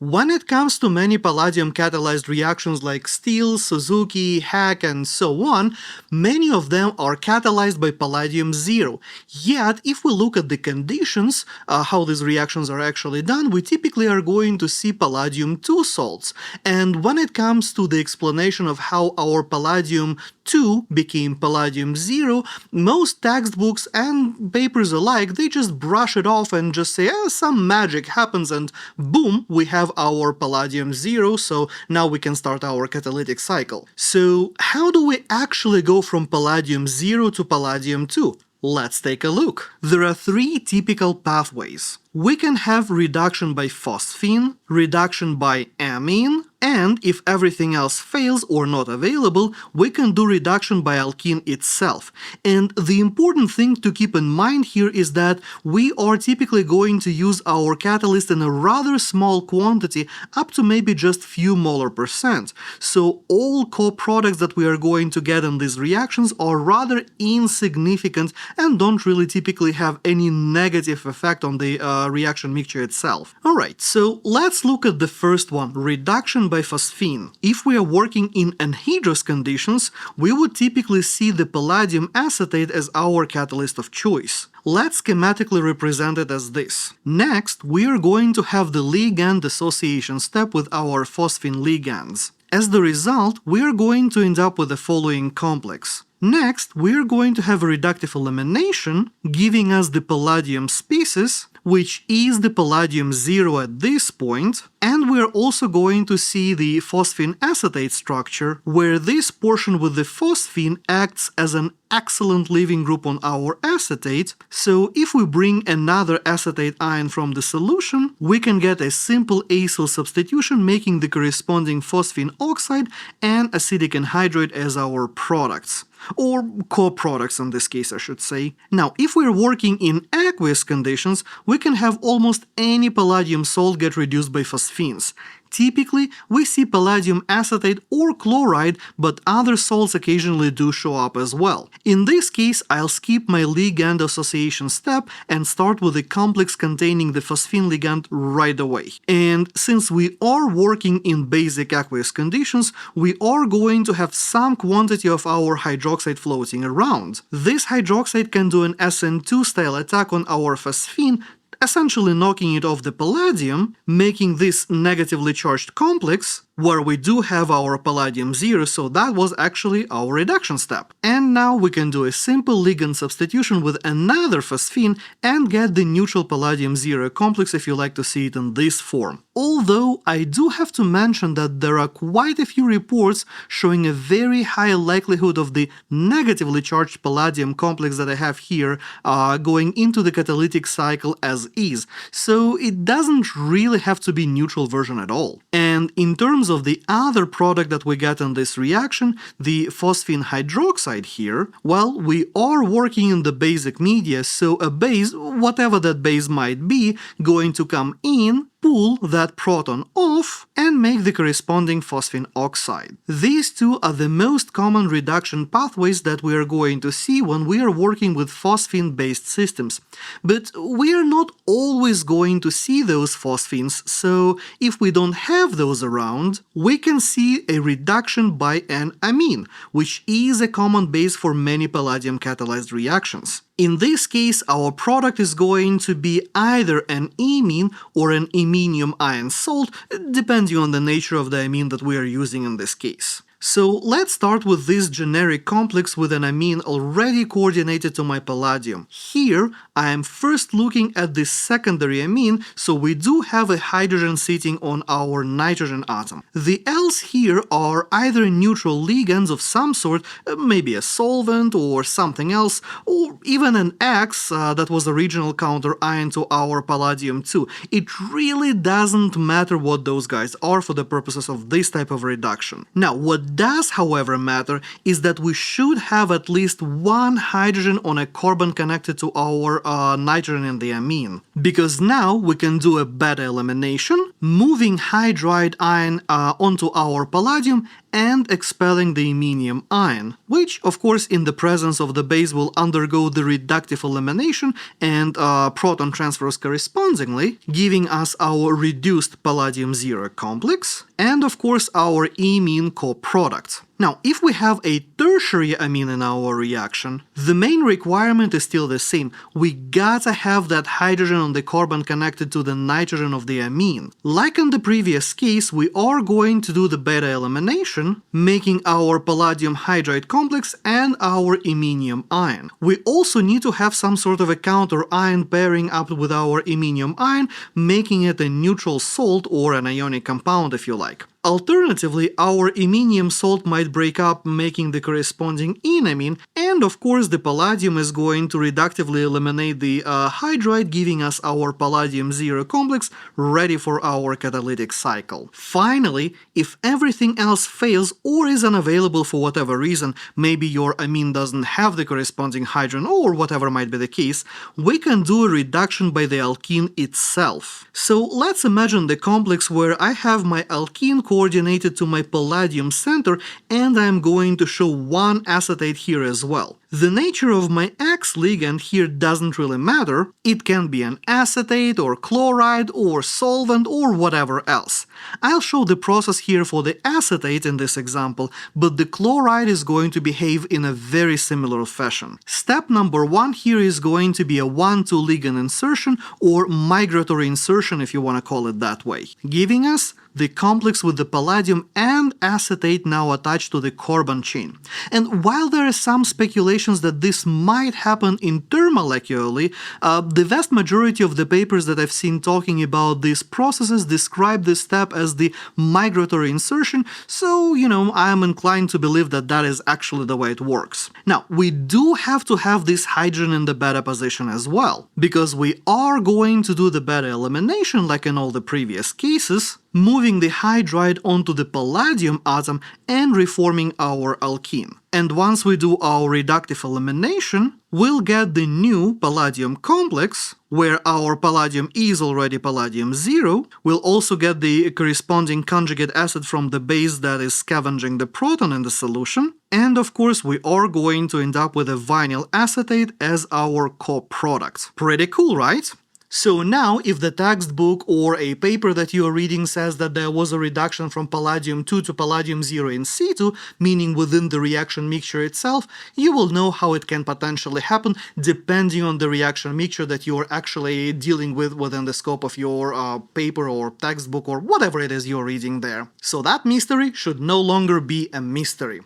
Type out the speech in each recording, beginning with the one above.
When it comes to many palladium-catalyzed reactions like steel, Suzuki, Hack, and so on, many of them are catalyzed by palladium zero. Yet, if we look at the conditions, how these reactions are actually done, we typically are going to see palladium 2 salts. And when it comes to the explanation of how our palladium 2 became palladium 0, most textbooks and papers alike, they just brush it off and just say, some magic happens and boom, we have our palladium 0, so now we can start our catalytic cycle. So how do we actually go from palladium 0 to palladium 2? Let's take a look. There are 3 typical pathways. We can have reduction by phosphine, reduction by amine, and if everything else fails or not available, we can do reduction by alkene itself. And the important thing to keep in mind here is that we are typically going to use our catalyst in a rather small quantity, up to maybe just few molar percent. So all co-products that we are going to get in these reactions are rather insignificant and don't really typically have any negative effect on the reaction mixture itself. Alright, so let's look at the first one, reduction by phosphine. If we are working in anhydrous conditions, we would typically see the palladium acetate as our catalyst of choice. Let's schematically represent it as this. Next, we are going to have the ligand dissociation step with our phosphine ligands. As the result, we are going to end up with the following complex. Next, we are going to have a reductive elimination, giving us the palladium species, which is the palladium 0 at this point, and we're also going to see the phosphine acetate structure, where this portion with the phosphine acts as an excellent leaving group on our acetate, so if we bring another acetate ion from the solution, we can get a simple acyl substitution, making the corresponding phosphine oxide and acidic anhydride as our products. Or co-products in this case, I should say. Now, if we're working in aqueous conditions, we can have almost any palladium salt get reduced by phosphines. Typically, we see palladium acetate or chloride, but other salts occasionally do show up as well. In this case, I'll skip my ligand association step and start with a complex containing the phosphine ligand right away. And since we are working in basic aqueous conditions, we are going to have some quantity of our hydroxide floating around. This hydroxide can do an SN2 style attack on our phosphine, essentially knocking it off the palladium, making this negatively charged complex, where we do have our palladium 0, so that was actually our reduction step. And now we can do a simple ligand substitution with another phosphine and get the neutral palladium 0 complex, if you like to see it in this form. Although I do have to mention that there are quite a few reports showing a very high likelihood of the negatively charged palladium complex that I have here going into the catalytic cycle as is, so it doesn't really have to be neutral version at all. And in terms of the other product that we get in this reaction, the phosphine hydroxide here, well, we are working in the basic media, so a base, whatever that base might be, going to come in, pull that proton off, and make the corresponding phosphine oxide. These two are the most common reduction pathways that we are going to see when we are working with phosphine-based systems. But we are not always going to see those phosphines, so if we don't have those around, we can see a reduction by an amine, which is a common base for many palladium-catalyzed reactions. In this case, our product is going to be either an amine or an iminium ion salt, depending on the nature of the amine that we are using in this case. So let's start with this generic complex with an amine already coordinated to my palladium. Here I am first looking at the secondary amine, so we do have a hydrogen sitting on our nitrogen atom. The L's here are either neutral ligands of some sort, maybe a solvent or something else, or even an X that was original counter ion to our palladium 2. It really doesn't matter what those guys are for the purposes of this type of reduction. Now, what does, however, matter is that we should have at least one hydrogen on a carbon connected to our nitrogen in the amine. Because now we can do a beta elimination, moving hydride ion onto our palladium and expelling the iminium ion, which of course in the presence of the base will undergo the reductive elimination and proton transfers correspondingly, giving us our reduced palladium 0 complex and of course our imine coproduct. Now, if we have a tertiary amine in our reaction, the main requirement is still the same. We gotta have that hydrogen on the carbon connected to the nitrogen of the amine. Like in the previous case, we are going to do the beta elimination, making our palladium hydride complex and our iminium ion. We also need to have some sort of a counter ion pairing up with our iminium ion, making it a neutral salt or an ionic compound if you like. Alternatively, our iminium salt might break up, making the corresponding enamine, and of course the palladium is going to reductively eliminate the hydride, giving us our palladium 0 complex ready for our catalytic cycle. Finally, if everything else fails or is unavailable for whatever reason, maybe your amine doesn't have the corresponding hydrogen or whatever might be the case, we can do a reduction by the alkene itself. So let's imagine the complex where I have my alkene coordinated to my palladium center, and I'm going to show one acetate here as well. The nature of my X ligand here doesn't really matter. It can be an acetate or chloride or solvent or whatever else. I'll show the process here for the acetate in this example, but the chloride is going to behave in a very similar fashion. Step number 1 here is going to be a 1,2 ligand insertion or migratory insertion if you want to call it that way, giving us the complex with the palladium and acetate now attached to the carbon chain. And while there is some speculations that this might happen intermolecularly, the vast majority of the papers that I've seen talking about these processes describe this step as the migratory insertion, so, I am inclined to believe that that is actually the way it works. Now, we do have to have this hydrogen in the beta position as well, because we are going to do the beta elimination like in all the previous cases, moving the hydride onto the palladium atom and reforming our alkene. And once we do our reductive elimination, we'll get the new palladium complex, where our palladium is already palladium 0. We'll also get the corresponding conjugate acid from the base that is scavenging the proton in the solution. And of course, we are going to end up with a vinyl acetate as our coproduct. Pretty cool, right? So now, if the textbook or a paper that you are reading says that there was a reduction from palladium 2 to palladium 0 in situ, meaning within the reaction mixture itself, you will know how it can potentially happen depending on the reaction mixture that you are actually dealing with within the scope of your paper or textbook or whatever it is you're reading there. So that mystery should no longer be a mystery.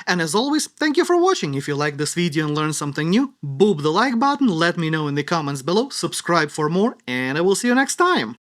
And as always, thank you for watching. If you liked this video and learned something new, boop the like button, let me know in the comments below, subscribe for more, and I will see you next time!